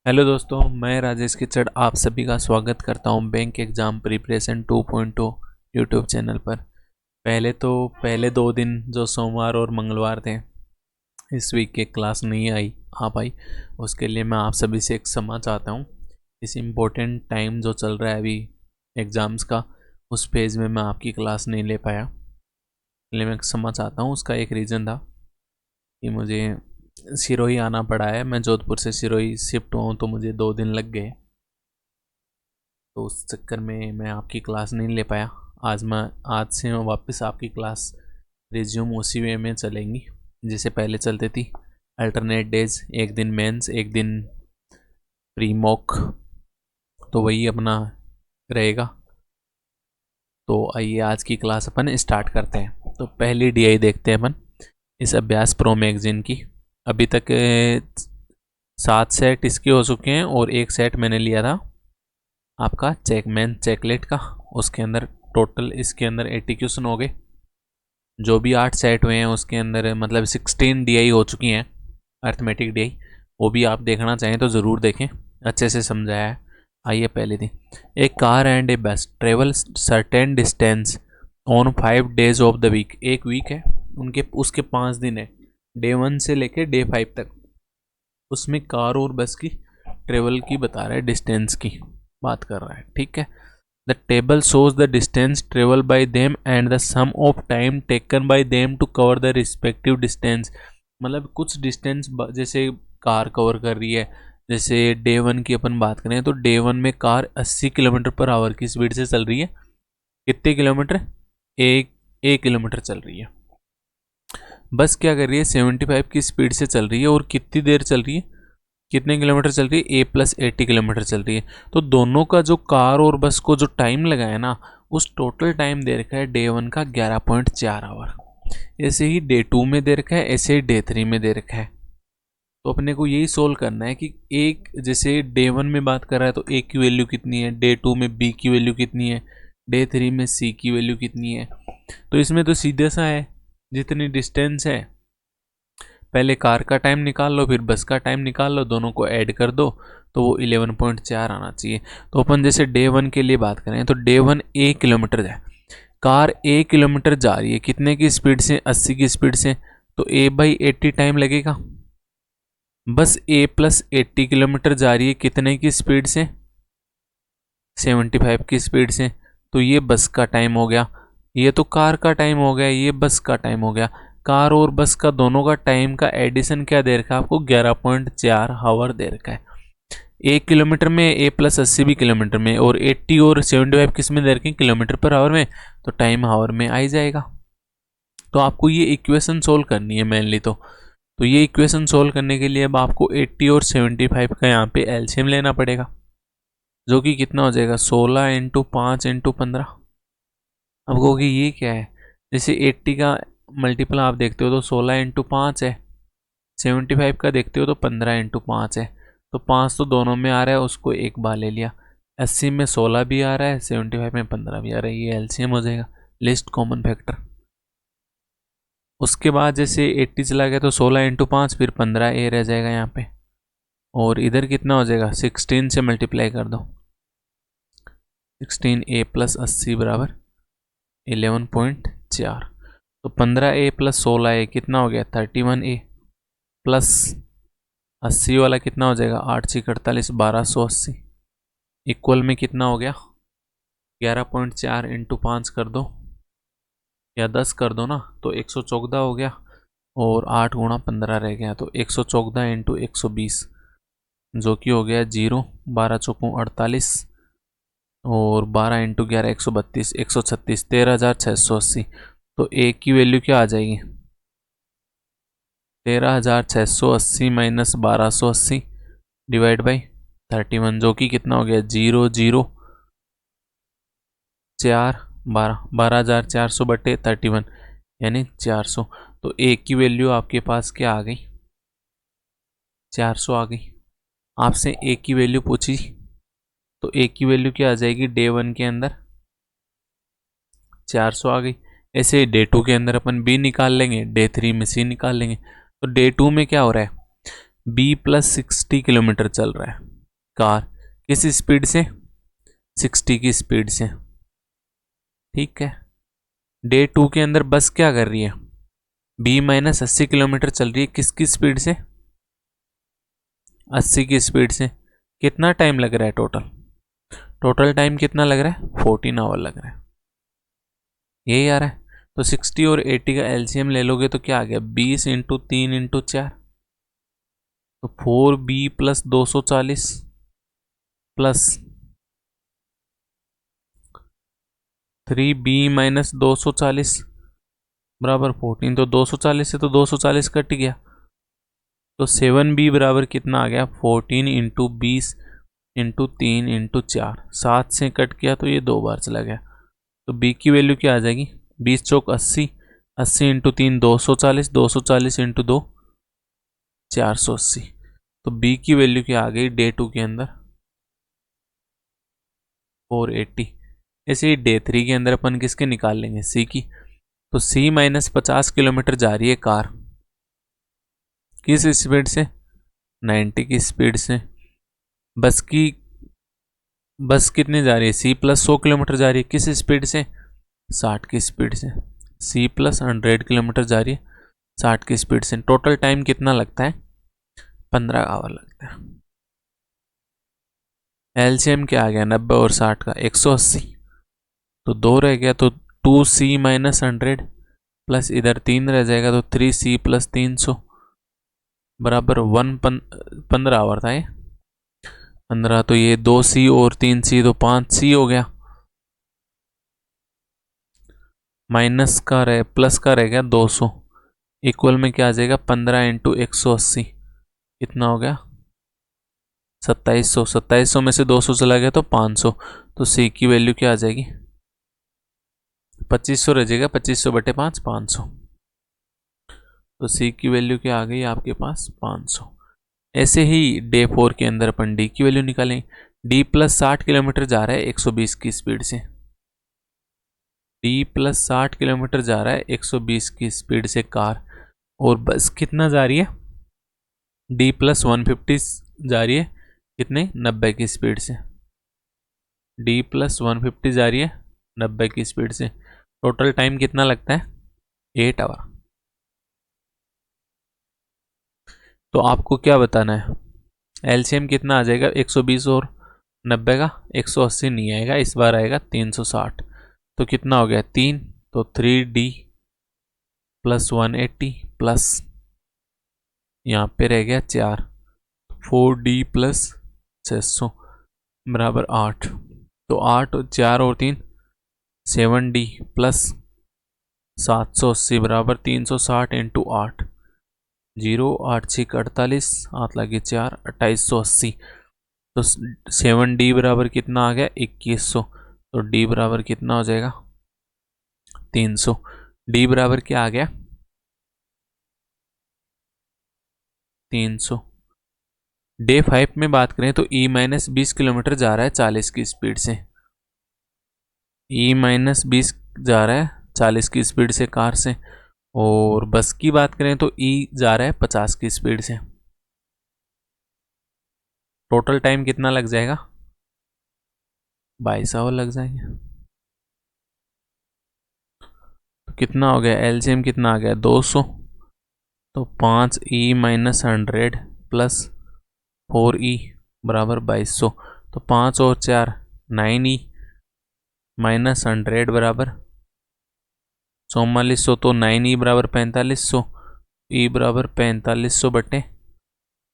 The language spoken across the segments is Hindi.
हेलो दोस्तों, मैं राजेश किचड़ आप सभी का स्वागत करता हूं bank exam preparation 2.0 YouTube channel पर। पहले 2 दिन जो सोमवार और मंगलवार थे इस वीक के क्लास नहीं आ पाई। उसके लिए मैं आप सभी से एक क्षमा चाहता हूं। इस इम्पोर्टेंट टाइम जो चल रहा है अभी एग्ज़ाम्स का, उस पेज में मैं आपकी क्लास नहीं ले पाया, इसलिए मैं क्षमा चाहता हूँ। उसका एक रीज़न था कि मुझे सिरोही आना पड़ा है। मैं जोधपुर से सिरोही शिफ्ट हुआ हूँ तो मुझे 2 दिन लग गए, तो उस चक्कर में मैं आपकी क्लास नहीं ले पाया। आज से मैं वापस आपकी क्लास रिज्यूम उसी वे में चलेंगी जैसे पहले चलती थी। अल्टरनेट डेज, एक दिन मेंस एक दिन प्री मॉक, तो वही अपना रहेगा। तो आइए आज की क्लास अपन स्टार्ट करते हैं। तो पहली डीआई देखते हैं अपन इस अभ्यास प्रो मैगजीन की। अभी तक 7 सेट इसके हो चुके हैं और एक सेट मैंने लिया था आपका चेकलेट का। उसके अंदर टोटल इसके अंदर 80 क्वेश्चन हो गए। जो भी 8 सेट हुए हैं उसके अंदर मतलब 16 डीआई हो चुकी हैं, अर्थमेटिक डीआई। वो भी आप देखना चाहें तो ज़रूर देखें, अच्छे से समझाया है। आइए पहले दिन, ए car and a bus travel certain distance on 5 days of the week. एक वीक है उनके, उसके 5 दिन है, डे 1 से लेके डे 5 तक। उसमें कार और बस की ट्रेवल की बता रहा है, डिस्टेंस की बात कर रहा है, ठीक है। The table shows the distance traveled by them and the sum of time taken by them to cover the respective distance। मतलब कुछ डिस्टेंस जैसे कार कवर कर रही है, जैसे डे 1 की अपन बात करें तो डे 1 में कार 80 किलोमीटर पर आवर की स्पीड से चल रही है। कितने किलोमीटर? एक किलोमीटर चल रही है। बस क्या कर रही है? 75 की स्पीड से चल रही है। और कितनी देर चल रही है? कितने किलोमीटर चल रही है? A+80 किलोमीटर चल रही है। तो दोनों का जो कार और बस को जो टाइम लगा है ना, उस टोटल टाइम दे रखा है डे 1 का 11.4 आवर। ऐसे ही डे 2 में दे रखा है, ऐसे ही डे 3 में दे रखा है। तो अपने को यही सोल्व करना है कि एक जैसे डे 1 में बात कर रहा है तो A की वैल्यू कितनी है, डे 2 में B की वैल्यू कितनी है, डे 3 में C की वैल्यू कितनी है। तो इसमें तो सीधे सा है, जितनी डिस्टेंस है पहले कार का टाइम निकाल लो, फिर बस का टाइम निकाल लो, दोनों को ऐड कर दो तो वो 11.4 आना चाहिए। तो अपन जैसे डे 1 के लिए बात करें तो डे 1 1 किलोमीटर है, कार 1 किलोमीटर जा रही है कितने की स्पीड से? 80 की स्पीड से। तो A/80 टाइम लगेगा। बस A+80 किलोमीटर जा रही है कितने की स्पीड से? 75 की स्पीड से। तो ये बस का टाइम हो गया, ये तो कार का टाइम हो गया, ये बस का टाइम हो गया। कार और बस का दोनों का टाइम का एडिशन क्या दे रखा है आपको? 11.4 आवर दे रखा है। 1 किलोमीटर में A+80 भी किलोमीटर में, और 80 और 75 किस में दे रखे? किलोमीटर पर आवर में। तो टाइम आवर में आ ही जाएगा। तो आपको ये इक्वेशन सोल्व करनी है मेनली। तो ये इक्वेशन सोल्व करने के लिए अब आपको 80 और 75 का यहाँ पे एलसीएम लेना पड़ेगा, जो कि कितना हो जाएगा? 16 × 5 × 15। अब कहोगे ये क्या है? जैसे 80 का मल्टीपल आप देखते हो तो 16 × 5 है, 75 का देखते हो तो 15 × 5 है। तो 5 तो दोनों में आ रहा है, उसको एक बार ले लिया। 80 में 16 भी आ रहा है, 75 में 15 भी आ रहा है, ये एलसीएम हो जाएगा, लिस्ट कॉमन फैक्टर। उसके बाद जैसे 80 चला गया तो 16 × 5, फिर 15A रह जाएगा यहाँ पे। और इधर कितना हो जाएगा? 16 से मल्टीप्लाई कर दो, 16A+80 बराबर 11.4। तो 15A + 16A कितना हो गया? 31A प्लस 80 वाला कितना हो जाएगा? 8×6 = 48, 1280 इक्वल में कितना हो गया? 11.4 × 5 कर दो या 10 कर दो ना, तो 114 हो गया। और 8 × 15 रह गया, तो 114 × 120 जो कि हो गया 0। 12 चौकों 48 और 12 × 11 132, 136, 13,680। तो ए की वैल्यू क्या आ जाएगी? 13,680 माइनस 1280 डिवाइड बाई 31, जो कि कितना हो गया? 0 0 4 12, 12,400 बटे 31 यानी 400। तो ए की वैल्यू आपके पास क्या आ गई? 400 आ गई। आपसे ए की वैल्यू पूछी तो ए की वैल्यू क्या आ जाएगी? डे 1 के अंदर 400 आ गई। ऐसे डे 2 के अंदर अपन बी निकाल लेंगे, डे 3 में सी निकाल लेंगे। तो डे 2 में क्या हो रहा है? B+60 किलोमीटर चल रहा है, कार किस स्पीड से, 60 की स्पीड से। ठीक है। डे 2 के अंदर बस क्या कर रही है, B-80 किलोमीटर चल रही है, किसकी स्पीड से, 80 की स्पीड से। कितना टाइम लग रहा है टोटल, टोटल टाइम कितना लग रहा है, 14 आवर लग रहा है। यही आ रहा है। तो 60 और 80 का एलसीएम ले लोगे तो क्या आ गया, 20 इंटू 3 इंटू 4, तो 4B plus 240 plus 3B minus 240 बराबर 14। तो 240 से तो 240 कट गया, तो 7B बराबर कितना आ गया, 14 इंटू 20 इंटू 3 इंटू 4, 7 से कट किया तो ये 2 बार चला गया। तो B की वैल्यू क्या आ जाएगी, 20 चौक 80, 80 इंटू 3 240, 240 इंटू 2 480। तो B की वैल्यू क्या आ गई डे 2 के अंदर, 480। ऐसे ही डे 3 के अंदर अपन किसके निकाल लेंगे, C की। तो C-50 किलोमीटर जा रही है कार, किस स्पीड से, 90 की स्पीड से। बस कितने जा रही है, C प्लस 100 किलोमीटर जा रही है, किस स्पीड से, 60 की स्पीड से। C प्लस 100 किलोमीटर जा रही है 60 की स्पीड से। टोटल टाइम कितना लगता है, 15 आवर लगता है। एलसीएम क्या आ गया, 90 और 60 का 180, तो 2 रह गया, तो 2C-100 प्लस इधर 3 रह जाएगा, तो 3C प्लस 300 बराबर 15 आवर था ये 15। तो ये 2C और 3C तो 5C हो गया, माइनस का रहे प्लस का रह गया 200, इक्वल में क्या आ जाएगा, 15 इंटू 180 कितना हो गया, 2700। 2700 में से 200 चला गया तो 500। तो C की वैल्यू क्या आ जाएगी, 2500 रह जाएगा, 2500 बटे 5 500। तो C की वैल्यू क्या आ गई आपके पास, 500। ऐसे ही डे 4 के अंदर अपन D की वैल्यू निकालें। D प्लस 60 किलोमीटर जा रहा है 120 की स्पीड से, D प्लस 60 किलोमीटर जा रहा है 120 की स्पीड से कार, और बस कितना जा रही है, D प्लस 150 जा रही है कितने, 90 की स्पीड से। D प्लस 150 जा रही है 90 की स्पीड से। टोटल टाइम कितना लगता है, 8 आवर। तो आपको क्या बताना है, एलसीएम कितना आ जाएगा, 120 और 90 का 180 नहीं आएगा, इस बार आएगा 360। तो कितना हो गया 3, तो 3D प्लस 180 प्लस यहाँ पे रह गया 4, 4D प्लस 600 बराबर 8। तो 8 4 और 3 7D प्लस 780 बराबर 360 इंटू 8, 0 8 6 48, 8 लगे 4 2880। तो 7D बराबर कितना आ गया, 2100। तो D बराबर कितना हो जाएगा, 300। D बराबर क्या आ गया, 300। डे 5 में बात करें तो E-20 किलोमीटर जा रहा है 40 की स्पीड से, E-20 जा रहा है 40 की स्पीड से कार से। और बस की बात करें तो E जा रहा है 50 की स्पीड से। टोटल टाइम कितना लग जाएगा, 22 आवर लग जाएंगे। तो कितना हो गया, एलसीएम कितना आ गया, 200। तो 5E-100 प्लस 4E बराबर 2200। तो 5 और 4 9E माइनस 100 बराबर 4400। तो 9E बराबर 4500, E बराबर 4500 बटे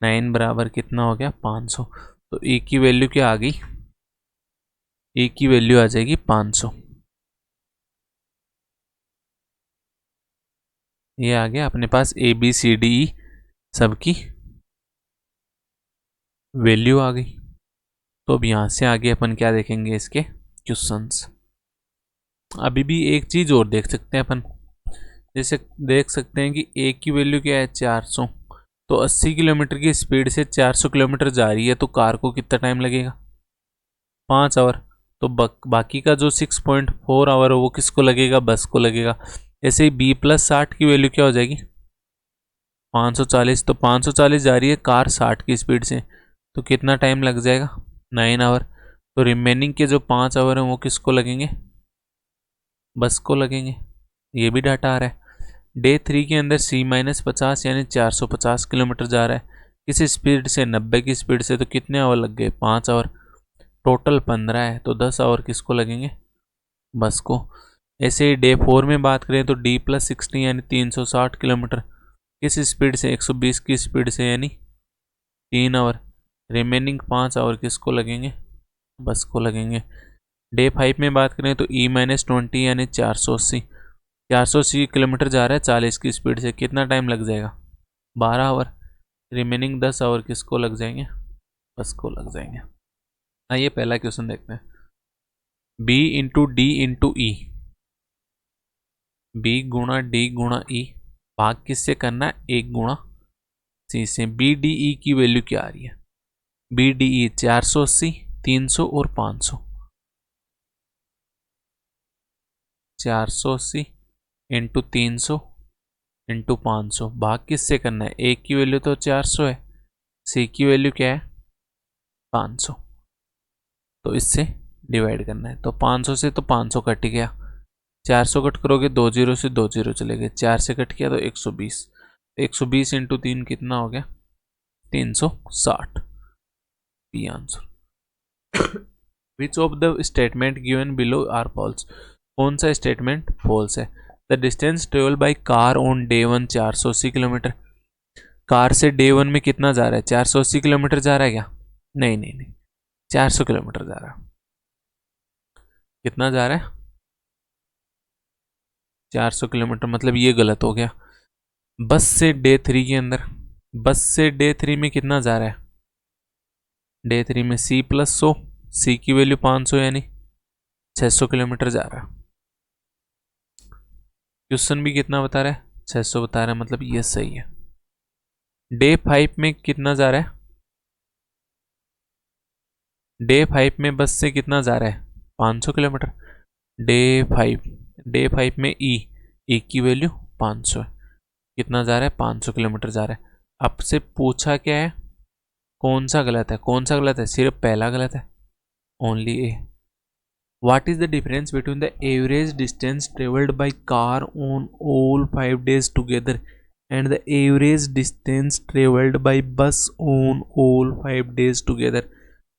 9 बराबर कितना हो गया, 500। तो E की वैल्यू क्या आ गई, E की वैल्यू आ जाएगी 500। ये आ गया अपने पास ABCDE सबकी वैल्यू आ गई। तो अब यहाँ से आगे अपन क्या देखेंगे, इसके क्वेश्चंस। अभी भी एक चीज़ और देख सकते हैं अपन, जैसे देख सकते हैं कि A की वैल्यू क्या है, 400। तो 80 किलोमीटर की स्पीड से 400 किलोमीटर जा रही है, तो कार को कितना टाइम लगेगा, 5 आवर। तो बाकी का जो 6.4 आवर है वो किसको लगेगा, बस को लगेगा। ऐसे ही B प्लस 60 की वैल्यू क्या हो जाएगी, 540। तो 540 जा रही है कार 60 की स्पीड से, तो कितना टाइम लग जाएगा, 9 आवर। तो रिमेनिंग के जो 5 आवर हैं वो किसको लगेंगे, बस को लगेंगे। ये भी डाटा आ रहा है। डे 3 के अंदर C-50 यानी 450 किलोमीटर जा रहा है किस स्पीड से, 90 की स्पीड से। तो कितने आवर लग गए, 5 आवर। टोटल 15 है, तो 10 आवर किसको लगेंगे, बस को। ऐसे ही डे 4 में बात करें तो D+60 यानी 360 किलोमीटर किस स्पीड से, 120 की स्पीड से, यानी 3 आवर। रिमेनिंग 5 आवर किसको लगेंगे, बस को लगेंगे। डे 5 में बात करें तो E-20 यानी 480 किलोमीटर जा रहा है 40 की स्पीड से। कितना टाइम लग जाएगा, 12 आवर। रिमेनिंग 10 आवर किसको लग जाएंगे, बस को लग जाएंगे। आइए पहला क्वेश्चन देखते हैं। B × D × E, B गुणा D गुणा E, भाग किससे करना है, 1 गुणा C से। BDE की वैल्यू क्या आ रही है, BDE 480, 300 और 500। 480 इंटू 300 इंटू 500, भाग किससे करना है, ए की वैल्यू तो 400 है, सी की वैल्यू क्या है 500, तो इससे डिवाइड करना है। तो 500 से तो 500 कट गया, 400 कट करोगे 2 जीरो से 2 जीरो चले गए, 4 से कट किया तो 120। 120 इंटू 3 कितना हो गया, 360। B answer. Which of the statement given below are false, कौन सा स्टेटमेंट फॉल्स है। The distance travel by car on day 1 480 kilometre. Car से डे 1 में कितना जा रहा है, 480 किलोमीटर जा रहा है क्या, नहीं नहीं नहीं, 400 किलोमीटर जा रहा है। कितना जा रहा है, 400 किलोमीटर, मतलब ये गलत हो गया। बस से डे 3 के अंदर, बस से डे 3 में कितना जा रहा है, डे 3 में C+100, C की वैल्यू 500 यानी 600 किलोमीटर जा रहा है। क्वेश्चन भी कितना बता रहा है, 600 बता रहा है, मतलब ये सही है। डे 5 में कितना जा रहा है, डे 5 में बस से कितना जा रहा है, 500 किलोमीटर। डे 5 में ई की वैल्यू 500 है, कितना जा रहा है, 500 किलोमीटर जा रहा है। अब से पूछा क्या है, कौन सा गलत है, कौन सा गलत है, सिर्फ पहला गलत है, only A. What is the difference between the average distance traveled by car on all 5 days together and the average distance traveled by bus on all 5 days together?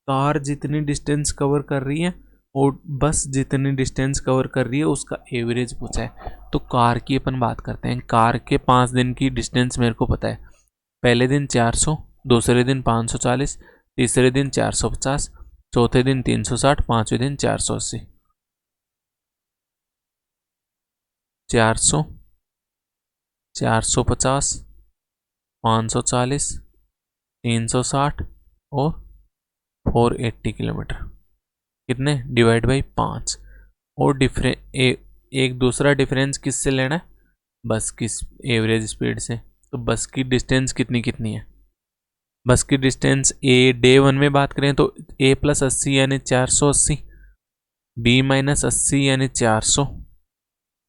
Car जितनी डिस्टेंस कवर कर रही है और बस जितनी डिस्टेंस कवर कर रही है उसका एवरेज पूछा है। तो कार की अपन बात करते हैं। कार के 5 दिन की डिस्टेंस मेरे को पता है। पहले दिन 400, दूसरे दिन 540, तीसरे दिन 450, चौथे दिन 360, पांचवें दिन 480। 400, 450, 540, 360 और 480 किलोमीटर, कितने डिवाइड बाई 5। और एक दूसरा डिफरेंस किससे लेना है, बस की एवरेज स्पीड से। तो बस की डिस्टेंस कितनी कितनी है, बस की डिस्टेंस ए डे 1 में बात करें तो A+80 यानी 480, B-80 यानी 400,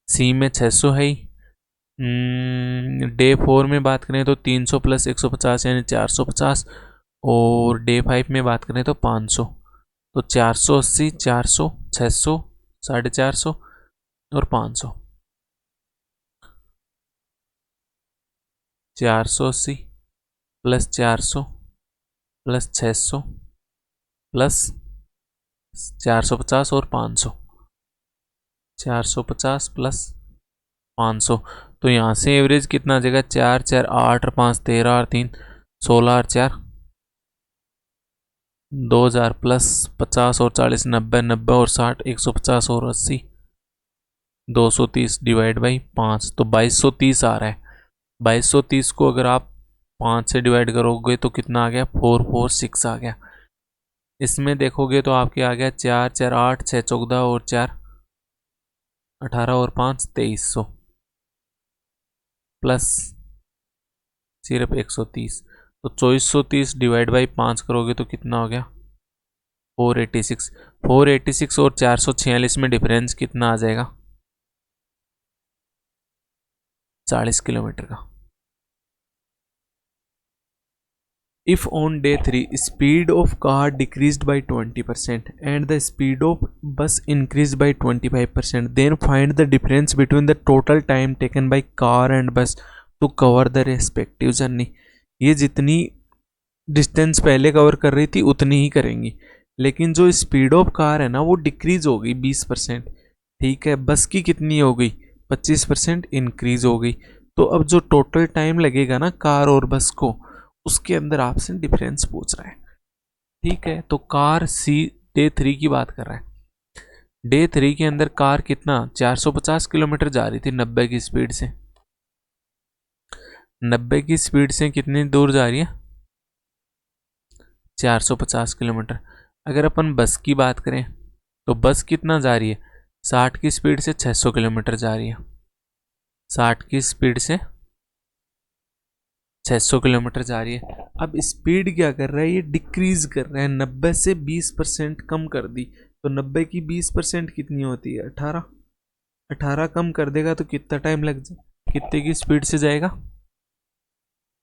सी में 600 है ही। डे 4 में बात करें तो 300 + 150 यानी 450, और डे 5 में बात करें तो 500। तो 480, 400, 600, 450 और 500। 480 + 400 + 600 + 450 और 500, 450 + 500। तो यहाँ से एवरेज कितना आ जाएगा, 4 4 8 और 5 13 और 3 16 और 4 2000 + 50 और 40 90 90 और 60 150 और 80 230 डिवाइड बाई 5, तो 2230 आ रहा है। 2230 को अगर आप 5 से डिवाइड करोगे तो कितना आ गया, 446 आ गया। इसमें देखोगे तो आपके आ गया 4 4 8 6 14 और 4 18 और 5 2300 प्लस सिर्फ 130। तो 2430 डिवाइड बाई 5 करोगे तो कितना हो गया, 486। 486 और 446 में डिफरेंस कितना आ जाएगा, 40 किलोमीटर का। If on day 3 speed of car decreased by 20% and the speed of bus increased by 25%, then find the difference between the total time taken by car and bus to cover the respective journey. ये जितनी डिस्टेंस पहले कवर कर रही थी उतनी ही करेंगी, लेकिन जो स्पीड ऑफ कार है ना वो डिक्रीज हो गई 20%। ठीक है, बस की कितनी हो गई 25% इंक्रीज हो गई। तो अब जो टोटल टाइम लगेगा ना कार और बस को, उसके अंदर आपसे डिफरेंस पूछ रहा है। ठीक है, तो कार सी डे 3 की बात कर रहा है। डे 3 के अंदर कार कितना 450 किलोमीटर जा रही थी 90 की स्पीड से। 90 की स्पीड से कितनी दूर जा रही है 450 किलोमीटर। अगर अपन बस की बात करें तो बस कितना जा रही है 60 की स्पीड से 600 किलोमीटर जा रही है। 60 की स्पीड से 600 किलोमीटर जा रही है। अब स्पीड क्या कर रहा है, ये डिक्रीज कर रहा है, 90 से 20% कम कर दी। तो 90 की 20% कितनी होती है 18। 18 कम कर देगा तो कितना टाइम लग जाए, कितने की स्पीड से जाएगा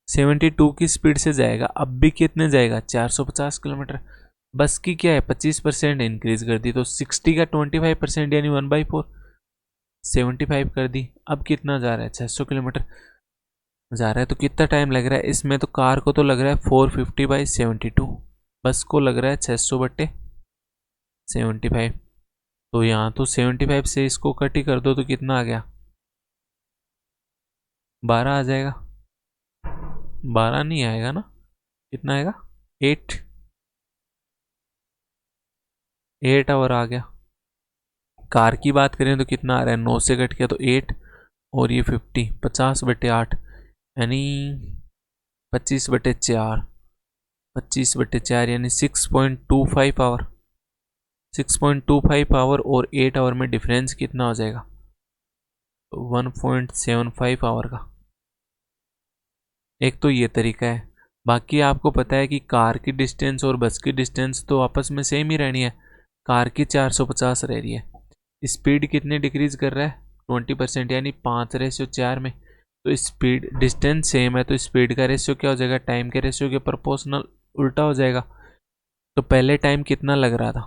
72 की स्पीड से जाएगा। अब भी कितने जाएगा 450 किलोमीटर। बस की क्या है 25% इंक्रीज कर दी, तो 60 का 25% यानी 1/4 75 कर दी। अब कितना जा रहा है 600 किलोमीटर जा रहा है। तो कितना टाइम लग रहा है इसमें, तो कार को तो लग रहा है 450/72, बस को लग रहा है 600/75। तो यहाँ तो 75 से इसको कट ही कर दो तो कितना आ गया 12 आ जाएगा। 12 नहीं आएगा ना, कितना आएगा 8 आवर आ गया। कार की बात करें तो कितना आ रहा है 9 से कट गया तो 8 और ये 50/8 यानी 25/4 25/4 यानी 6.25 आवर। 6.25 आवर और 8 आवर में डिफरेंस कितना हो जाएगा 1.75 आवर का। एक तो ये तरीका है। बाकी आपको पता है कि कार की डिस्टेंस और बस की डिस्टेंस तो आपस में सेम ही रहनी है। कार की 450 रह रही है, स्पीड कितनी डिक्रीज कर रहा है 20% यानी 5:4 में। तो स्पीड डिस्टेंस सेम है तो स्पीड का रेशियो क्या हो जाएगा टाइम के रेशियो के प्रोपोर्शनल उल्टा हो जाएगा। तो पहले टाइम कितना लग रहा था,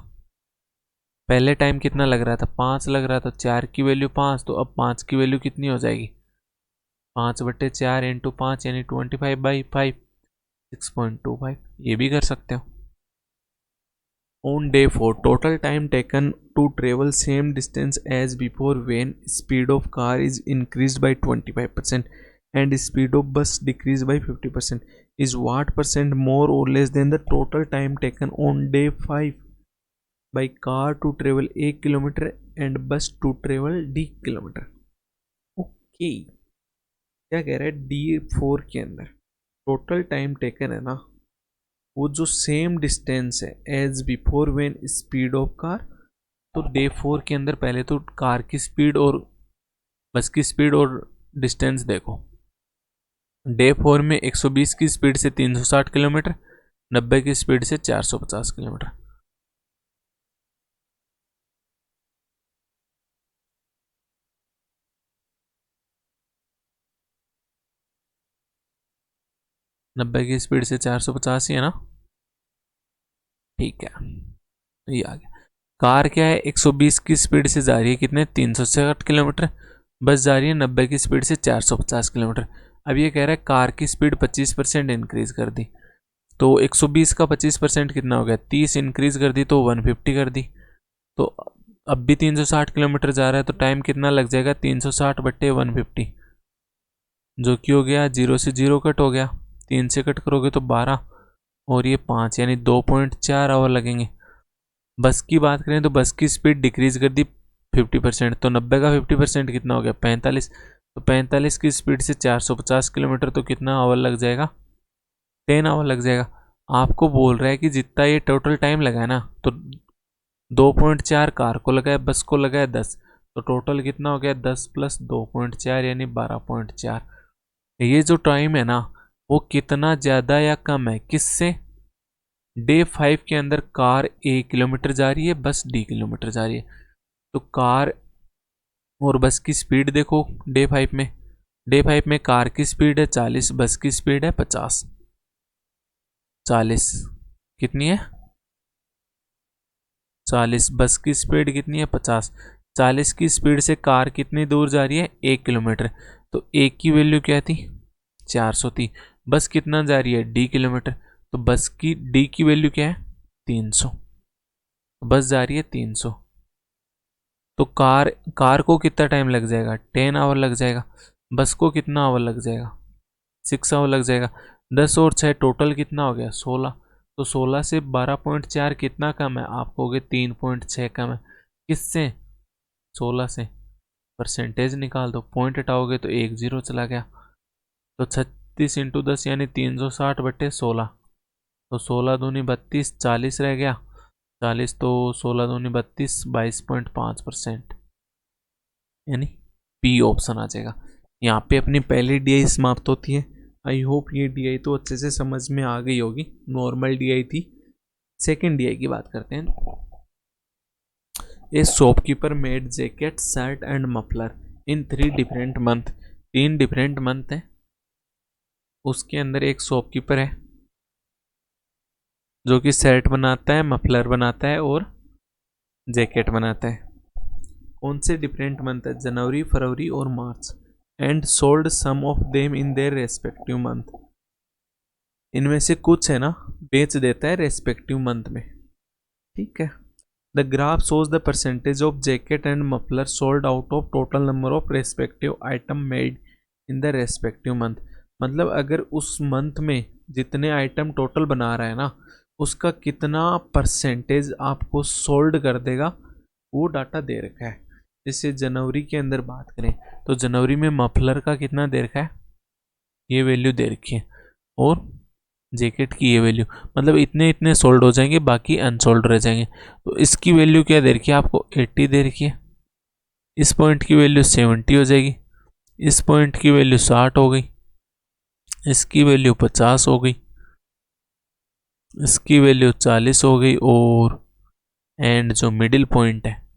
पहले टाइम कितना लग रहा था 5 लग रहा था, 4 की वैल्यू 5, तो अब 5 की वैल्यू कितनी हो जाएगी 5/4 इंटू 5 यानी 25/5 6.25। ये भी कर सकते हो। On day 4, total time taken to travel same distance as before when speed of car is increased by 25% and speed of bus decreased by 50% is what percent more or less than the total time taken on day 5 by car to travel a kilometer and bus to travel d kilometer। Okay, क्या कह रहा है D4 के अंदर टोटल टाइम टेकन है ना वो जो सेम डिस्टेंस है as before when speed of car. तो डे 4 के अंदर पहले तो कार की स्पीड और बस की स्पीड और डिस्टेंस देखो। डे 4 में 120 की स्पीड से 360 किलोमीटर, 90 की स्पीड से 450 किलोमीटर। नब्बे की स्पीड से 450 ही है ना, ठीक है ये आ गया। कार क्या है 120 की स्पीड से जा रही है कितने 360 किलोमीटर, बस जा रही है 90 की स्पीड से 450 किलोमीटर। अब ये कह रहा है कार की स्पीड 25% इंक्रीज कर दी, तो 120 का 25% कितना हो गया 30 इंक्रीज कर दी तो 150 कर दी। तो अब भी 360 किलोमीटर जा रहा है तो टाइम कितना लग जाएगा 360/150, जो कि हो गया 0 से 0 कट हो गया, 3 से कट करोगे तो 12 और ये 5 यानी 2.4 आवर लगेंगे। बस की बात करें तो बस की स्पीड डिक्रीज कर दी 50%, तो 90 का 50% कितना हो गया 45, तो 45 की स्पीड से 450 किलोमीटर तो कितना आवर लग जाएगा 10 आवर लग जाएगा। आपको बोल रहा है कि जितना ये टोटल टाइम लगा है ना, तो 2.4 कार को लगा है, बस को लगा है 10, तो टोटल कितना हो गया 10 + 2.4 यानी 12.4। ये जो टाइम है ना वो कितना ज़्यादा या कम है किससे, डे 5 के अंदर कार A किलोमीटर जा रही है, बस D किलोमीटर जा रही है। तो कार और बस की स्पीड देखो डे 5 में, डे 5 में कार की स्पीड है 40, बस की स्पीड है 50। 40, कितनी है 40। बस की स्पीड कितनी है 50। 40 की स्पीड से कार कितनी दूर जा रही है 1 किलोमीटर। तो एक की वैल्यू क्या थी 400 थी। बस कितना जा रही है d किलोमीटर, तो बस की d की वैल्यू क्या है 300। बस जा रही है 300। तो कार कार को कितना टाइम लग जाएगा 10 आवर लग जाएगा। बस को कितना आवर लग जाएगा 6 आवर लग जाएगा। 10 और 6 टोटल कितना हो गया 16। तो 16 से 12.4 कितना कम है, आप कहोगे 3.6 कम है। किससे 16 से। परसेंटेज निकाल दो, पॉइंट हटाओगे तो 1 0 चला गया। तो 36 इंटू 10 यानी 360/16। तो 16 दूनी 32, 40 रह गया 40। तो 16 दूनी 32, 22.5%, यानी पी ऑप्शन आ जाएगा। यहाँ पे अपनी पहली डीआई समाप्त होती है। आई होप ये डीआई तो अच्छे से समझ में आ गई होगी, नॉर्मल डीआई थी। सेकेंड डीआई की बात करते हैं। ए shopkeeper made jacket shirt and muffler in 3 different month. 3 different month है। उसके अंदर एक शॉपकीपर है जो कि शर्ट बनाता है, मफलर बनाता है और जैकेट बनाता है। कौन से डिफरेंट मंथ है, जनवरी, फरवरी और मार्च। And sold some of them in their respective month. इनमें से कुछ है ना बेच देता है रेस्पेक्टिव मंथ में, ठीक है। The graph shows the percentage of jacket and muffler sold out of total number of respective item made in the respective month. मतलब अगर उस मंथ में जितने आइटम टोटल बना रहा है ना, उसका कितना परसेंटेज आपको सोल्ड कर देगा, वो डाटा दे रखा है। जैसे जनवरी के अंदर बात करें तो जनवरी में मफलर का कितना दे रखा है, ये वैल्यू दे रखी है, और जैकेट की ये वैल्यू। मतलब इतने इतने सोल्ड हो जाएंगे, बाकी अनसोल्ड रह जाएंगे। तो इसकी वैल्यू क्या दे रखी है आपको 80 दे रखी है। इस पॉइंट की वैल्यू 70 हो जाएगी। इस पॉइंट की वैल्यू 60 हो गई। इसकी वैल्यू 50 हो गई। इसकी वैल्यू 40 हो गई। और एंड जो मिडिल पॉइंट है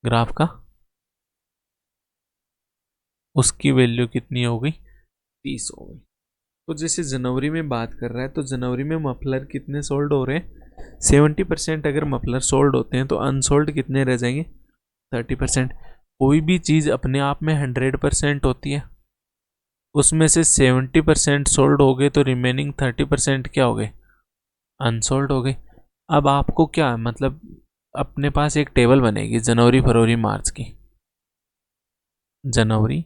ग्राफ का, उसकी वैल्यू कितनी हो गई 30 हो गई। तो जैसे जनवरी में बात कर रहा है तो जनवरी में मफलर कितने सोल्ड हो रहे हैं 70%। अगर मफलर सोल्ड होते हैं तो अनसोल्ड कितने रह जाएंगे 30%। कोई भी चीज़ अपने आप में 100% होती है, उसमें से 70% सोल्ड हो गए तो रिमेनिंग 30% क्या हो गए अनसोल्ड हो गए। अब आपको क्या मतलब अपने पास एक टेबल बनेगी जनवरी फरवरी मार्च की। जनवरी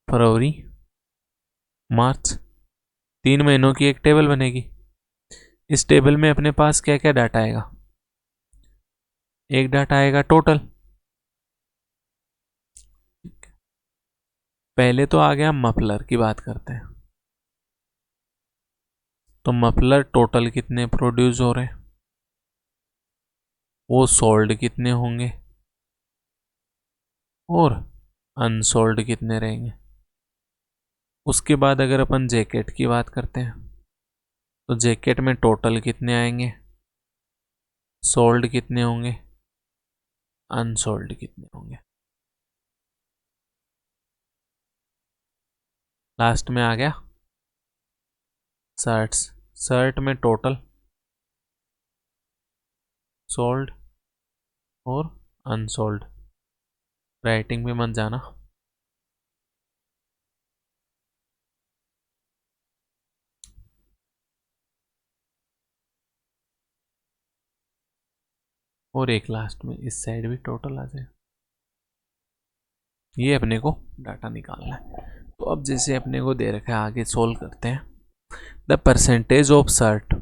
फरवरी मार्च 3 महीनों की एक टेबल बनेगी। इस टेबल में अपने पास क्या क्या डाटा आएगा, एक डाटा आएगा टोटल। पहले तो आ गया मफलर की बात करते हैं। तो मफलर टोटल कितने प्रोड्यूस हो रहे हैं, वो सोल्ड कितने होंगे, और अनसोल्ड कितने रहेंगे। उसके बाद अगर अपन जैकेट की बात करते हैं तो जैकेट में टोटल कितने आएंगे, सोल्ड कितने होंगे, अनसोल्ड कितने होंगे। लास्ट में आ गया शर्ट्स। शर्ट में टोटल, सोल्ड और अनसोल्ड। राइटिंग में मत जाना। और एक लास्ट में इस साइड भी टोटल आ जाए। ये अपने को डाटा निकालना है। तो अब जैसे अपने को दे रखा है, आगे सोल्व करते हैं। The percentage of shirt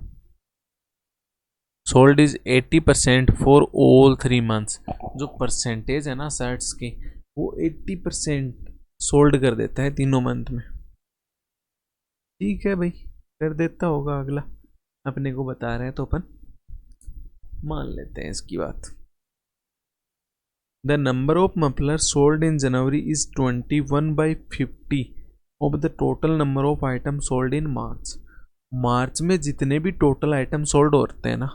sold is 80% for all 3 months. जो परसेंटेज है ना शर्ट्स की, वो 80% सोल्ड कर देता है तीनों मंथ में। ठीक है भाई, कर देता होगा अगला, अपने को बता रहे हैं तो अपन मान लेते हैं इसकी बात। The number of muffler sold in January is 21/50 of the total number of item sold in March. मार्च में जितने भी टोटल आइटम सोल्ड होते हैं ना,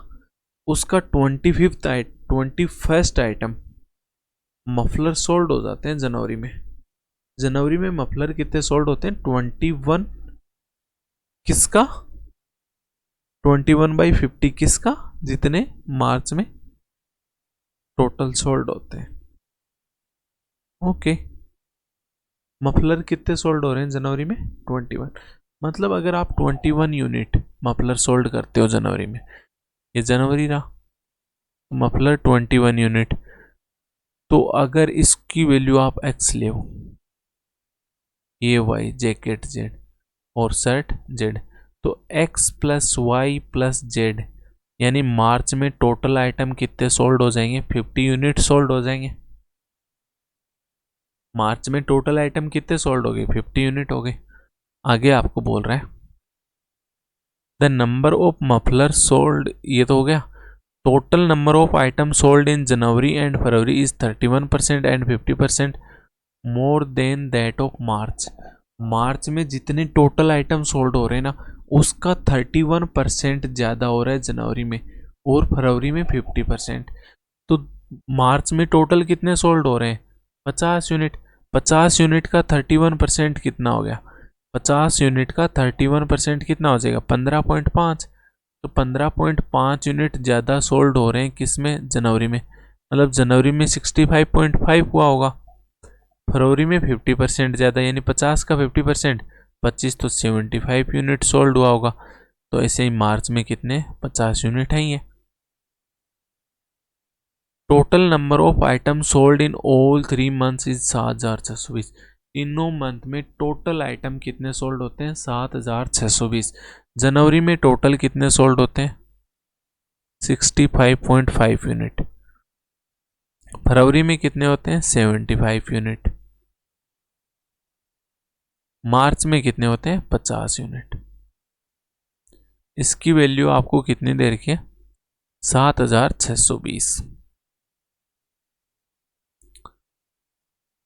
उसका 21st आइटम मफलर सोल्ड हो जाते हैं जनवरी में। जनवरी में मफलर कितने सोल्ड होते हैं 21। किसका 21/50 किसका, जितने मार्च में टोटल सोल्ड होते हैं। ओके, मफलर कितने सोल्ड हो रहे हैं जनवरी में, 21। मतलब अगर आप 21 यूनिट मफलर सोल्ड करते हो जनवरी में, ये जनवरी रहा, मफलर 21 यूनिट, तो अगर इसकी वैल्यू आप एक्स ले, ये वाई, जैकेट जेड और शर्ट जेड, तो X plus Y plus Z, यानी मार्च में टोटल आइटम कितने सोल्ड हो जाएंगे, 50 यूनिट सोल्ड हो जाएंगे। मार्च में टोटल आइटम कितने सोल्ड हो गए, 50 यूनिट हो गए। आगे आपको बोल रहा है the number of muffler sold, ये तो हो गया। Total number of item sold in January and February is 31% and 50% more than that of March. मार्च में जितने टोटल आइटम सोल्ड हो रहे हैं ना, उसका 31% ज़्यादा हो रहा है जनवरी में, और फरवरी में 50%। तो मार्च में टोटल कितने सोल्ड हो रहे हैं, 50 यूनिट। 50 यूनिट का 31% कितना हो गया, 50 यूनिट का 31% कितना हो जाएगा, 15.5। तो 15.5 यूनिट ज़्यादा सोल्ड हो रहे हैं किस में, जनवरी में। मतलब जनवरी में 65.5 हुआ होगा, फरवरी में 50% ज़्यादा, यानी 50 का 50%, 25 तो 75 यूनिट सोल्ड हुआ होगा। तो ऐसे ही मार्च में कितने, 50 यूनिट है ये। Total number of item sold in all 3 months is 7620। तीनों मंथ में टोटल आइटम कितने सोल्ड होते हैं, 7620। जनवरी में टोटल कितने सोल्ड होते हैं, 65.5 यूनिट। फरवरी में कितने होते हैं, 75 यूनिट। मार्च में कितने होते हैं, 50 यूनिट। इसकी वैल्यू आपको कितनी दे रखी है, 7620।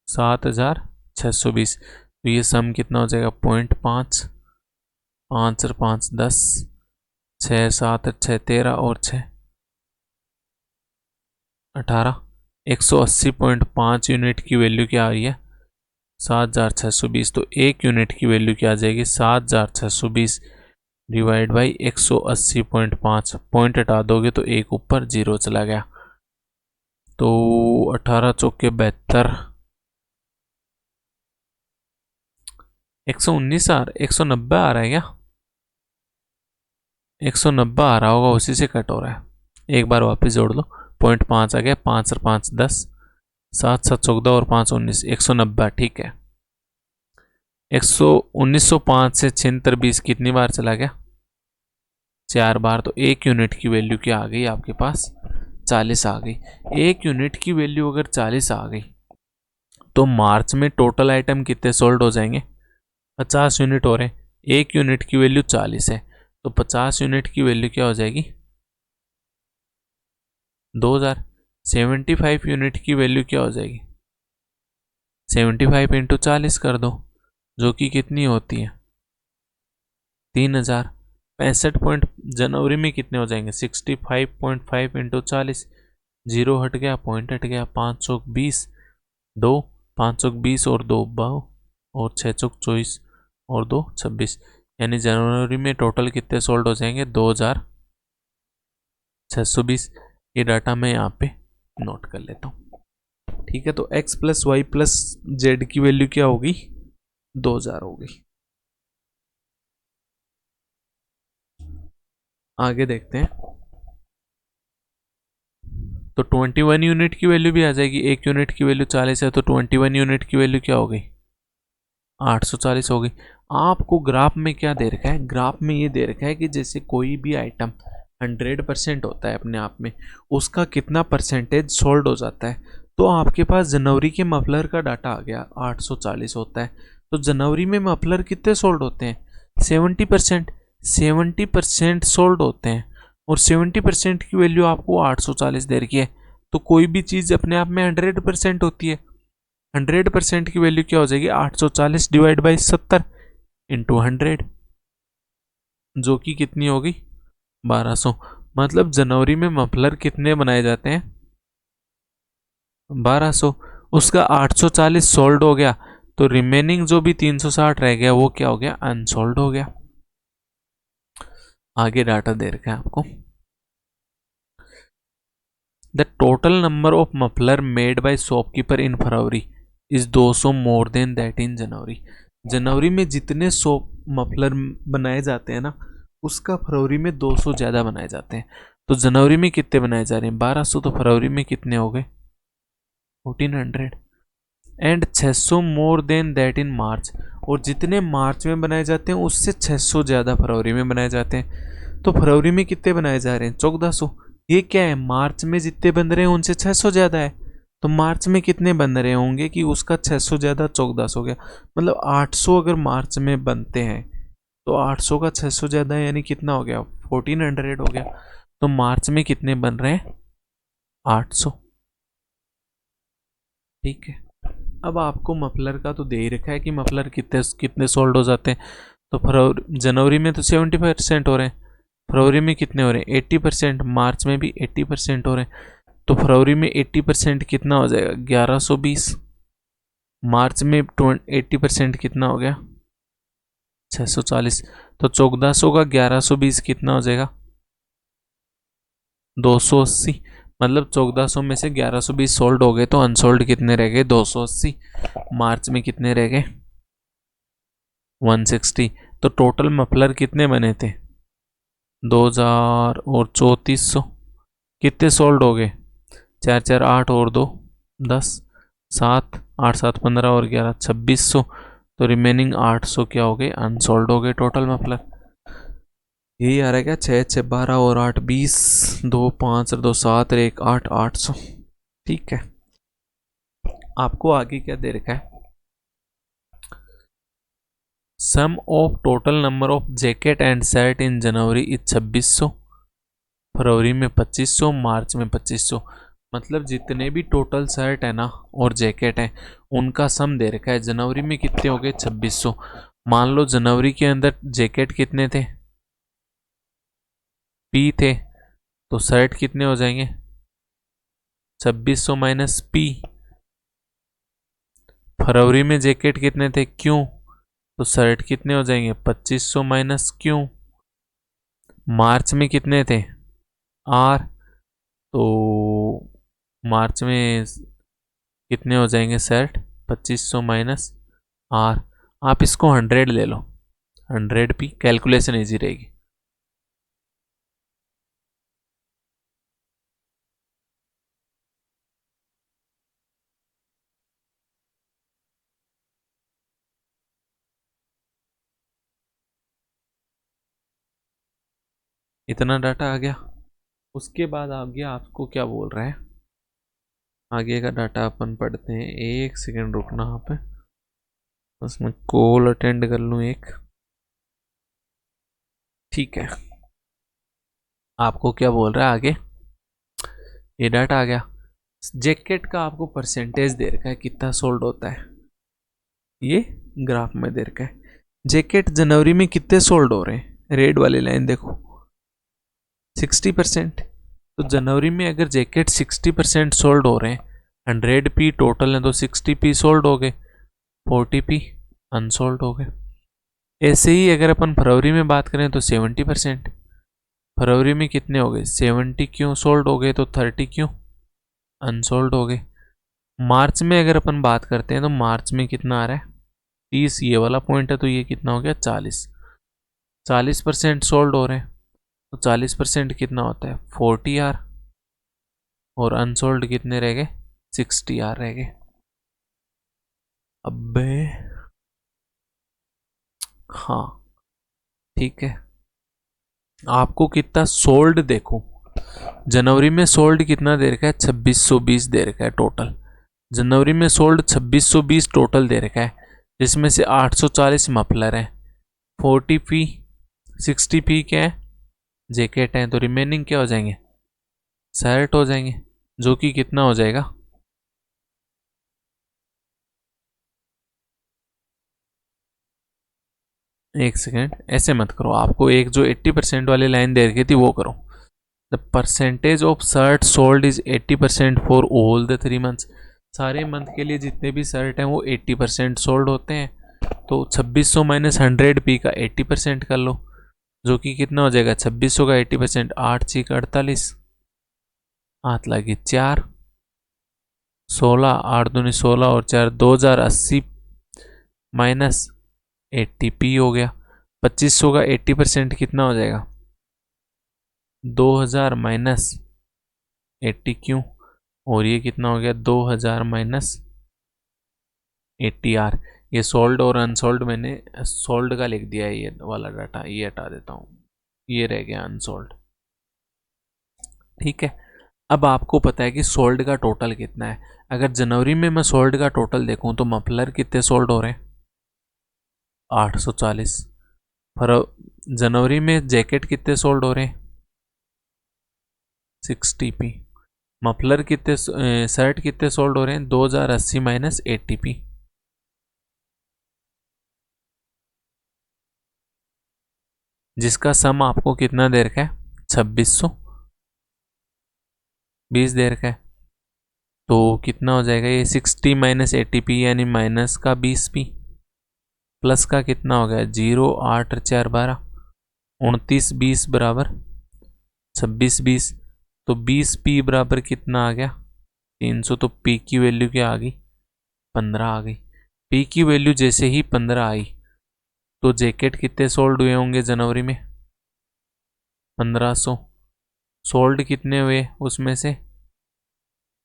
7620। तो ये सम कितना हो जाएगा, 0.5, 5 और 5 10, 6 7 6 13 और 6 18, 180.5 यूनिट की वैल्यू क्या आ रही है, 7620। तो एक यूनिट की वैल्यू क्या आ जाएगी, 7620 डिवाइड बाई 180.5। पॉइंट हटा दोगे तो एक ऊपर जीरो चला गया, तो 18 चौके 72, 119 आ रहा, 190 आ रहा है क्या, 190 आ रहा होगा, उसी से कट हो रहा है। एक बार वापस जोड़ लो, 0.5 आ गया, 5 और 5 10, 7 7 14 और 5 19, 190। ठीक है, 1905 से 7620 कितनी बार चला गया, 4 बार। तो एक यूनिट की वैल्यू क्या आ गई आपके पास, 40 आ गई। एक यूनिट की वैल्यू अगर 40 आ गई, तो मार्च में टोटल आइटम कितने सोल्ड हो जाएंगे, 50 यूनिट हो रहे हैं। एक यूनिट की वैल्यू 40 है, तो 50 यूनिट की वैल्यू क्या हो जाएगी, 2000। 75 यूनिट की वैल्यू क्या हो जाएगी, 75 इंटू 40 कर दो, जो कि कितनी होती है, 3000। 65 पॉइंट जनवरी में कितने हो जाएंगे, 65.5 इंटू 40, जीरो हट गया, पॉइंट हट गया, 520, 2 520 और 2 52 और 6 चौक 24 और 2 26, यानी जनवरी में टोटल कितने सोल्ड हो जाएंगे, 2620। ये डाटा मैं यहाँ पे नोट कर लेता हूँ। ठीक है, तो x plus Y plus Z की वैल्यू क्या होगी, 2000 होगी। आगे देखते हैं, तो 21 यूनिट की वैल्यू भी आ जाएगी। एक यूनिट की वैल्यू 40 है, तो 21 यूनिट की वैल्यू क्या हो गई, 840 हो गई। आपको ग्राफ में क्या दे रखा है, ग्राफ में ये दे रखा है कि जैसे कोई भी आइटम 100% होता है अपने आप में, उसका कितना परसेंटेज सोल्ड हो जाता है। तो आपके पास जनवरी के मफलर का डाटा आ गया, 840 होता है। तो जनवरी में मफलर कितने सोल्ड होते हैं, 70%। 70% सोल्ड होते हैं, और 70% की वैल्यू आपको 840 दे रखी है। तो कोई भी चीज़ अपने आप में 100% होती है। 100% की वैल्यू क्या हो जाएगी, 840 डिवाइड बाई 70 इंटू 100, जो कि कितनी होगी, 1200। मतलब जनवरी में मफलर कितने बनाए जाते हैं, 1200। उसका 840 सोल्ड हो गया, तो रिमेनिंग जो भी 360 रह गया वो क्या हो गया, अनसोल्ड हो गया। आगे डाटा दे रखा है आपको। The total number of muffler made by shopkeeper in February is 200 more than that in January. जनवरी में जितने शॉप मफलर बनाए जाते हैं ना, उसका फरवरी में 200 ज़्यादा बनाए जाते हैं। तो जनवरी में कितने बनाए जा रहे हैं? 1200। तो फरवरी में कितने हो गए? 1400। And 600 more than that in March. और जितने मार्च में बनाए जाते हैं उससे 600 ज़्यादा फरवरी में बनाए जाते हैं। तो फरवरी में कितने बनाए जा रहे हैं? 1400। ये क्या है? मार्च में जितने बन रहे हैं उनसे 600 ज़्यादा है। तो मार्च में कितने बन रहे होंगे कि उसका 600 ज़्यादा 1400 हो गया। मतलब 800 अगर मार्च में बनते हैं तो 800 का 600 ज़्यादा है, यानी कितना हो गया? 1400 हो गया। तो मार्च में कितने बन रहे हैं? 800। ठीक है। अब आपको मफलर का तो दे ही रखा है कि मफलर कितने कितने सोल्ड हो जाते हैं। तो फरवरी जनवरी में तो 70% हो रहे हैं, फरवरी में कितने हो रहे हैं? 80%, मार्च में भी 80% हो रहे हैं। तो फरवरी में 80% कितना हो जाएगा? 1120। मार्च में 80% कितना हो गया? 640। तो 1400 का 1120 कितना हो जाएगा? 280। मतलब 1400 में से 1120 सोल्ड हो गए, तो अनसोल्ड कितने रह गए? 280। मार्च में कितने रह गए? 160। तो टोटल मफलर कितने बने थे? 2000 और 3400। कितने सोल्ड हो गए? 4 4 8 और 2 10, 7 8 7 15 और 11 2600। तो रिमेनिंग 800 क्या हो गए? अनसोल्ड हो गए टोटल मफलर। यही आ रहा है क्या? 6 6 12 और 8 20, 2 5 और 2 7 और 1 8, 800। ठीक है। आपको आगे क्या दे रखा है? Sum of total number of jacket and shirt in January is 2600, फरवरी में 2500, मार्च में 2500। मतलब जितने भी टोटल शर्ट है ना और जैकेट है उनका सम दे रखा है। जनवरी में कितने हो गए? 2600। मान लो जनवरी के अंदर जैकेट कितने थे? पी थे। तो शर्ट कितने हो जाएंगे? 2600 माइनस पी। फरवरी में जैकेट कितने थे? क्यों। तो शर्ट कितने हो जाएंगे? 2500 माइनस क्यों। मार्च में कितने थे? आर। तो मार्च में कितने हो जाएंगे शर्ट? 2500 minus are. आप इसको 100 ले लो, 100 पी, कैलकुलेशन इजी रहेगी। इतना डाटा आ गया। उसके बाद आगे आपको क्या बोल रहा है? आगे का डाटा अपन पढ़ते हैं। एक सेकंड रुकना यहाँ पे, उसमें कॉल अटेंड कर लूँ एक। ठीक है। आपको क्या बोल रहा है आगे? ये डाटा आ गया। जैकेट का आपको परसेंटेज दे रखा है, कितना सोल्ड होता है, ये ग्राफ में दे रखा है। जैकेट जनवरी में कितने सोल्ड हो रहे हैं? रेड वाली लाइन देखो, 60%। तो जनवरी में अगर जैकेट 60% सोल्ड हो रहे हैं, 100 पी टोटल है, तो 60 पी सोल्ड हो गए, 40 पी अनसोल्ड हो गए। ऐसे ही अगर अपन फरवरी में बात करें तो 70%। फरवरी में कितने हो गए? 70 क्यों सोल्ड हो गए, तो 30 क्यों अनसोल्ड हो गए। मार्च में अगर अपन बात करते हैं तो मार्च में कितना आ रहा है? 30, ये वाला पॉइंट है, तो ये कितना हो गया? 40। 40% सोल्ड हो रहे हैं, तो 40% कितना होता है? 40 आर। और अनसोल्ड कितने रह गए? 60 आर रह गए। अबे हाँ, ठीक है। आपको कितना सोल्ड देखो, जनवरी में सोल्ड कितना दे रखा है? 2620 दे रखा है टोटल। जनवरी में सोल्ड 2620 टोटल दे रखा है, जिसमें से 840 मफलर है, 40 पी, 60 पी क्या है? जैकेट है। तो रिमेनिंग क्या हो जाएंगे? शर्ट हो जाएंगे, जो कि कितना हो जाएगा? एक सेकेंड, ऐसे मत करो। आपको एक जो 80% वाली लाइन दे रखी थी वो करो। The percentage of shirt sold is 80% for all the 3 months. सारे मंथ के लिए जितने भी शर्ट हैं वो 80% सोल्ड होते हैं। तो 2600 माइनस 100 पी का 80% कर लो, जो कि कितना हो जाएगा 2600 का 80%, 8×6 = 48, 8×4 16, 8×2 16 और 4 2080 माइनस 80p हो गया। 2500 का 80% कितना हो जाएगा 2000 माइनस 80 क्यों, और ये कितना हो गया 2000 माइनस 80r। ये सोल्ड और अनसोल्ड मैंने सोल्ड का लिख दिया है, ये वाला डाटा ये हटा देता हूँ, ये रह गया अनसोल्ड। ठीक है, अब आपको पता है कि सोल्ड का टोटल कितना है। अगर जनवरी में मैं सोल्ड का टोटल देखूं तो मफलर कितने सोल्ड हो रहे हैं 840। फर जनवरी में जैकेट कितने सोल्ड हो रहे हैं 60p। मफलर कितने शर्ट कितने सोल्ड हो रहे हैं 2080 माइनस 80p। जिसका सम आपको कितना देर का है 2620 देर का है। तो कितना हो जाएगा ये 60 माइनस 80p यानी माइनस का 20p, प्लस का कितना हो गया 0 8 4 12 29 20 बराबर 2620। तो 20p बराबर कितना आ गया 300। तो p की वैल्यू क्या आ गई 15 आ गई। p की वैल्यू जैसे ही 15 आई तो जैकेट कितने सोल्ड हुए होंगे जनवरी में 1500। सोल्ड कितने हुए उसमें से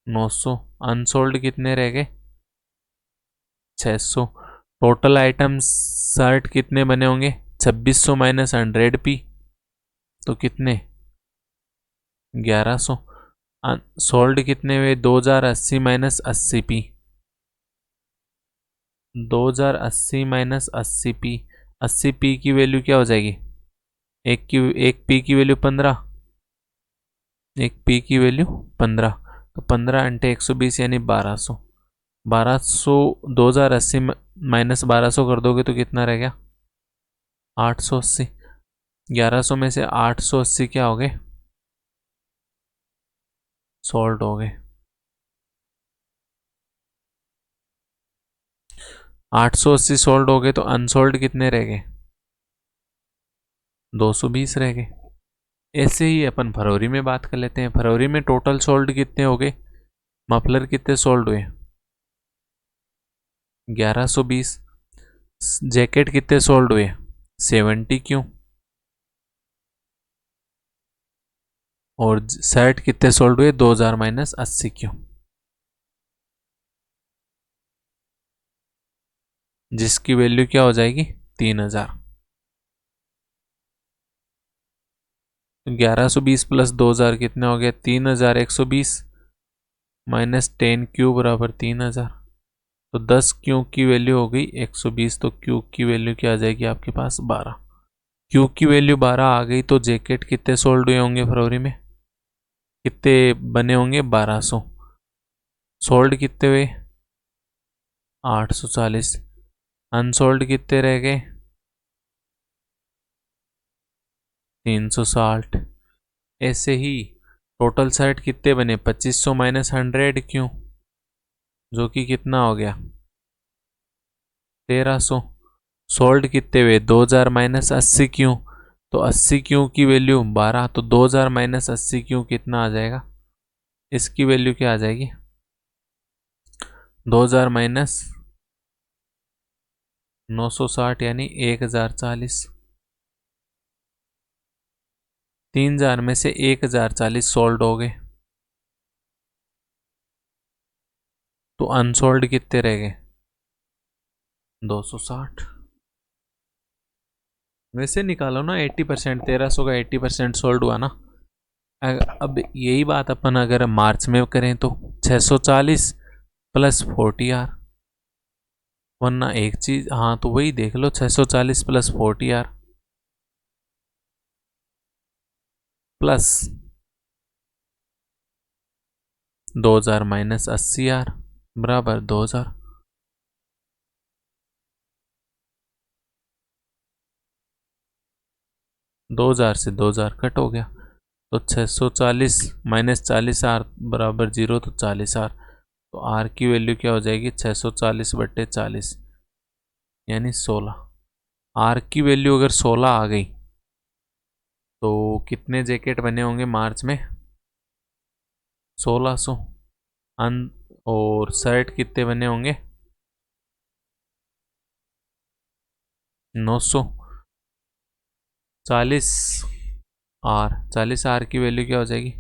900। अनसोल्ड कितने रह गए 600। टोटल आइटम्स शर्ट कितने बने होंगे 2600 माइनस 100p तो कितने 1100। सोल्ड कितने हुए 2080 minus 80p 2080 minus 80p। 80p की वैल्यू क्या हो जाएगी एक p की वैल्यू 15, एक p की वैल्यू 15। तो 15 × 120 यानी 1200। 1200 2080 माइनस 1200 कर दोगे तो कितना रह गया 880। 1100 में से 880 क्या हो गए सोल्ड हो गए। 880 सोल्ड हो गए तो अनसोल्ड कितने रह गए 220 रह गए। ऐसे ही अपन फरवरी में बात कर लेते हैं। फरवरी में टोटल सोल्ड कितने हो गए मफलर कितने सोल्ड हुए 1120। जैकेट कितने सोल्ड हुए 70 क्यों, और शर्ट कितने सोल्ड हुए 2000 माइनस 80 क्यों, जिसकी वैल्यू क्या हो जाएगी 3000। 1120 प्लस 2000 कितने हो गए 3120 माइनस 10 क्यू बराबर 3000। तो 10 क्यू की वैल्यू हो गई 120। तो क्यू की वैल्यू क्या आ जाएगी आपके पास 12। क्यू की वैल्यू 12 आ गई तो जैकेट कितने सोल्ड हुए होंगे फरवरी में कितने बने होंगे 1200। सोल्ड कितने हुए 840। अनसोल्ड कितने रह गए 360। ऐसे ही टोटल सेट कितने बने 2500 माइनस 100 क्यों, जो कि कितना हो गया 1300। सोल्ड कितने हुए 2000 माइनस 80 क्यों, तो 80 क्यों की वैल्यू 12। तो 2000 माइनस 80 क्यों कितना आ जाएगा, इसकी वैल्यू क्या आ जाएगी 2000 माइनस 960 यानी 1040। 3000 में से 1040 सोल्ड हो गए तो अनसोल्ड कितने रह गए 260। वैसे निकालो ना 80%, 1300 का 80% सोल्ड हुआ ना। अब यही बात अपन अगर मार्च में करें तो 640 प्लस 40R, वरना एक चीज हाँ तो वही देख लो 640 plus 40R plus 2000 minus 80R बराबर 2000। 2000 से 2000 कट हो गया तो 640 माइनस 40R बराबर 0। तो 40R, तो R की वैल्यू क्या हो जाएगी 640/40 यानी 16। R की वैल्यू अगर 16 आ गई तो कितने जैकेट बने होंगे मार्च में? 1600। अन और शर्ट कितने बने होंगे? 900। 40 आर की वैल्यू क्या हो जाएगी?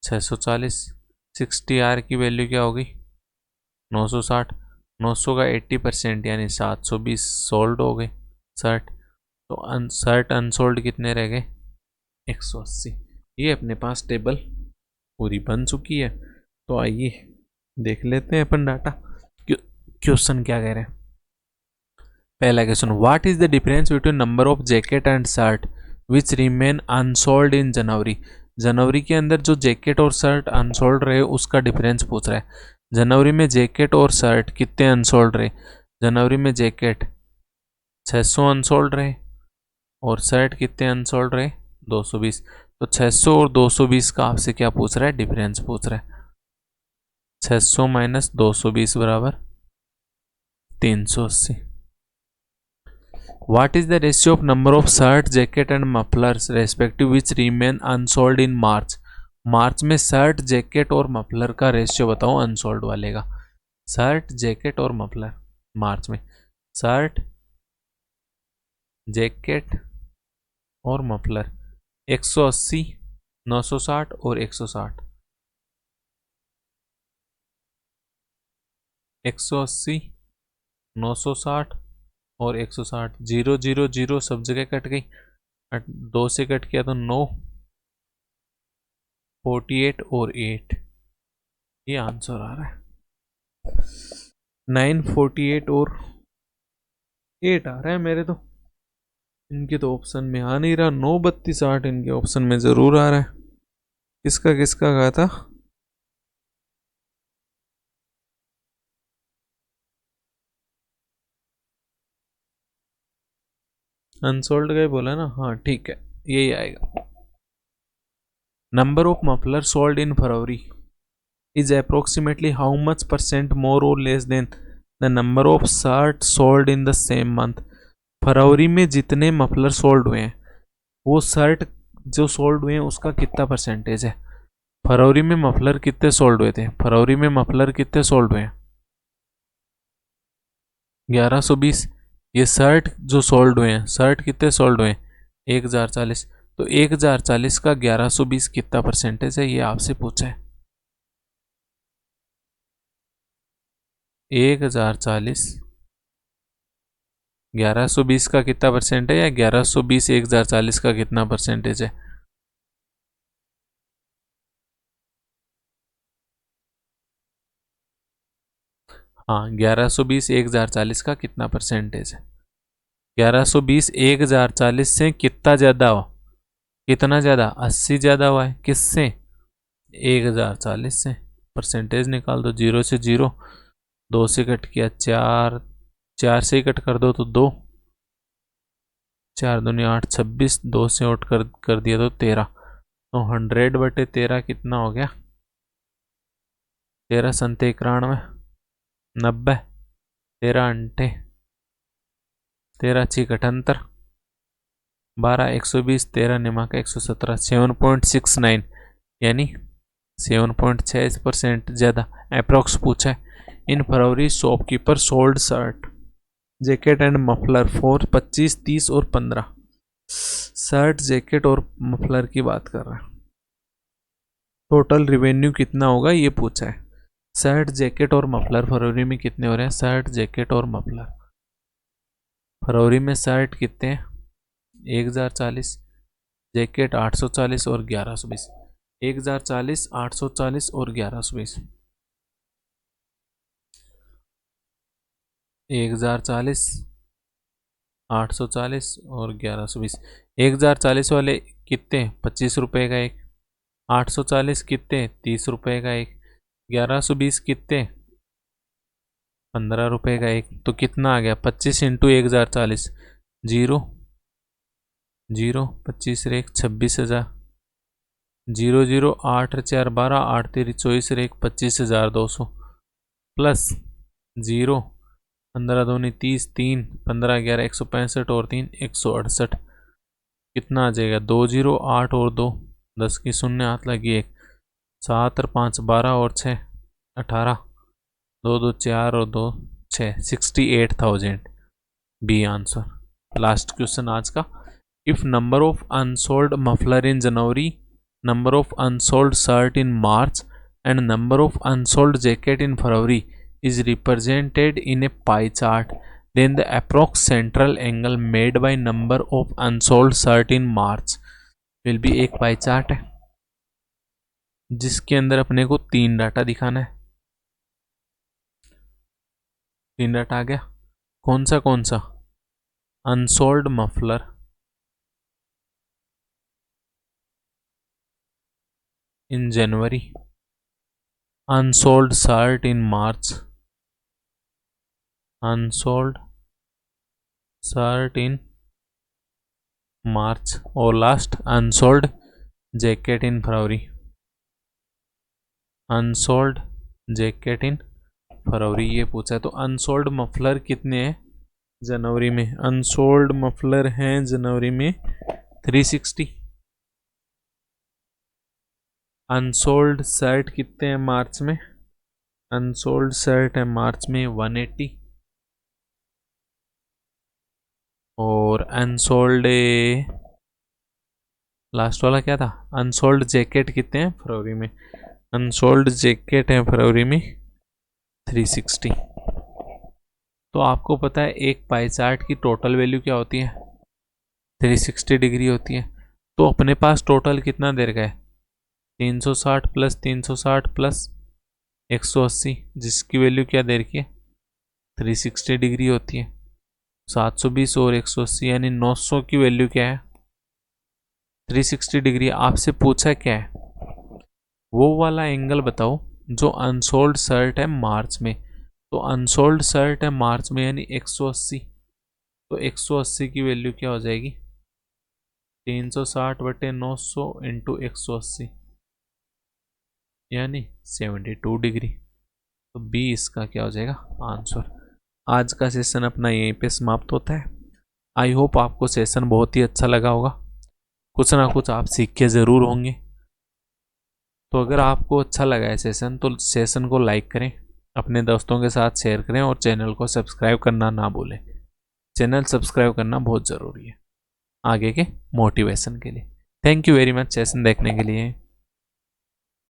640। 60 आर की वैल्यू क्या होगी? 960। 900 का 80% यानी 720 सोल्ड हो गए शर्ट। तो शर्ट अनसोल्ड कितने रह गए? 180। ये अपने पास टेबल पूरी बन चुकी है। तो आइए देख लेते हैं अपन डाटा। क्वेश्चन क्या कह रहे हैं? पहला question, what is the difference between number of jacket and shirt which remain unsold in January? जनवरी के अंदर जो जैकेट और शर्ट अनसोल्ड रहे उसका डिफरेंस पूछ रहा है। जनवरी में जैकेट और शर्ट कितने अनसोल्ड रहे? जनवरी में जैकेट 600 अनसोल्ड रहे और शर्ट कितने अनसोल्ड रहे? 220। तो 600 और 220 का आपसे क्या पूछ रहा है? डिफरेंस पूछ रहा है। 600 माइनस 220 बराबर 380। What is the ratio of number of shirt, jacket and mufflers respective which remain unsold in March? मार्च में शर्ट, जैकेट और मफलर का रेशियो बताओ अनसोल्ड वाले का। शर्ट, जैकेट और मफलर मार्च में। शर्ट, जैकेट और मफलर 180, 960 और 160। 180, 960 और 160। 0 0 0 सब जगह कट गई। 2 से कट किया तो 9, 48 और 8। ये आंसर आ रहा है। 948 और 8 आ रहा है मेरे तो। इनके तो ऑप्शन में आ नहीं रहा। 9 32 8 इनके ऑप्शन में जरूर आ रहा है। किसका किसका कहा था? अनसोल्ड का ही बोला ना? हाँ ठीक है, यही आएगा। Number of muffler sold in February is approximately how much percent more or less than the number of shirts sold in the same month? फरवरी में जितने मफलर सोल्ड हुए हैं वो शर्ट जो सोल्ड हुए हैं उसका कितना परसेंटेज है? फरवरी में मफलर कितने सोल्ड हुए थे? फरवरी में मफलर कितने सोल्ड हुए हैं? 1120। ये शर्ट जो सोल्ड हुए हैं, शर्ट कितने सोल्ड हुए हैं? 1040। तो 1040 का 1120 कितना परसेंटेज है, ये आपसे पूछा है। 1040 1120 का कितना परसेंट है, या 1120 1040 का कितना परसेंटेज है? हाँ, 1120 1040 का कितना परसेंटेज है? 1120 1040 से कितना ज्यादा हो? कितना ज्यादा? 80 ज्यादा हुआ है। किससे? 1040 से। परसेंटेज निकाल दो। 0 से 0, 2 से कट किया 4, 4 से ही कट कर दो तो 2, 4 दूनी 8, 26, 2 से आउट कर दिया तो 13। तो 100/13 कितना हो गया? 13 संते 91, 90, 13 अंटे 13 छिक 78, 12 120, 13 निमाका 117, 7.69 यानी 7.6% ज़्यादा अप्रोक्स पूछा है। In February shopkeeper sold shirt, jacket and muffler for 25, 30 और 15। शर्ट, जैकेट और मफलर की बात कर रहा है। टोटल रिवेन्यू कितना होगा ये पूछा है। शर्ट, जैकेट और मफलर फरवरी में कितने हो रहे हैं? शर्ट, जैकेट और मफलर फरवरी में शर्ट कितने हैं? 1040, जैकेट 840 और 1120। 1040, 840 और 1120। 1040, 840 और 1120। 1040 वाले कितने? 25 रुपये का एक। 840 कितने? 30 रुपये का एक। 1120 कितने? 15 रुपये का एक। तो कितना आ गया? 25 इंटू 1040, 0 0, 25 रेख 26,000, 0 0, 8 4 12, 8 3 24 रेख 25,200 प्लस 0, 15 दूनी 30, 3 15 11 165 और 3 168। कितना आ जाएगा, 2 0 8 और 2 10 की शून्य हाथ लगी 1 7 और 5 12 और 6 18 2 2 4 और 2 6 68,000 बी आंसर। लास्ट क्वेश्चन आज का, if number of unsold muffler in January, number of unsold shirt in March and number of unsold jacket in February is represented in a pie chart, then the approx central angle made by number of unsold shirt in March will be। एक पाई चार्ट है जिसके अंदर अपने को 3 डाटा दिखाना है। 3 डाटा आ गया, कौन सा unsold muffler in January, unsold shirt in March, unsold shirt in March और last unsold jacket in February, unsold jacket in February ये पूछा है। तो अनसोल्ड मफलर कितने हैं जनवरी में, अनसोल्ड मफलर हैं जनवरी में 360, अनसोल्ड शर्ट कितने हैं मार्च में, अनसोल्ड शर्ट है मार्च में 180 और अनसोल्ड लास्ट वाला क्या था, अनसोल्ड जैकेट कितने हैं फरवरी में, अनसोल्ड जैकेट है फरवरी में 360। तो आपको पता है एक पाई चार्ट की टोटल वैल्यू क्या होती है, 360 डिग्री होती है। तो अपने पास टोटल कितना देर का है, 360 प्लस 360 प्लस 180, जिसकी वैल्यू क्या देर की है 360 डिग्री होती है। 720 और 180 यानी 900 की वैल्यू क्या है 360 डिग्री। आपसे पूछा क्या है, वो वाला एंगल बताओ जो अनसोल्ड शर्ट है मार्च में। तो अनसोल्ड शर्ट है मार्च में यानी 180, तो 180 की वैल्यू क्या हो जाएगी 360/900 इंटू 180 यानी 72 डिग्री। तो बी इसका क्या हो जाएगा आंसर। आज का सेशन अपना यहीं पे समाप्त होता है। आई होप आपको सेशन बहुत ही अच्छा लगा होगा, कुछ ना कुछ आप सीख के ज़रूर होंगे। तो अगर आपको अच्छा लगा है सेशन तो सेशन को लाइक करें, अपने दोस्तों के साथ शेयर करें और चैनल को सब्सक्राइब करना ना भूलें। चैनल सब्सक्राइब करना बहुत ज़रूरी है आगे के मोटिवेशन के लिए। Thank you very much session देखने के लिए।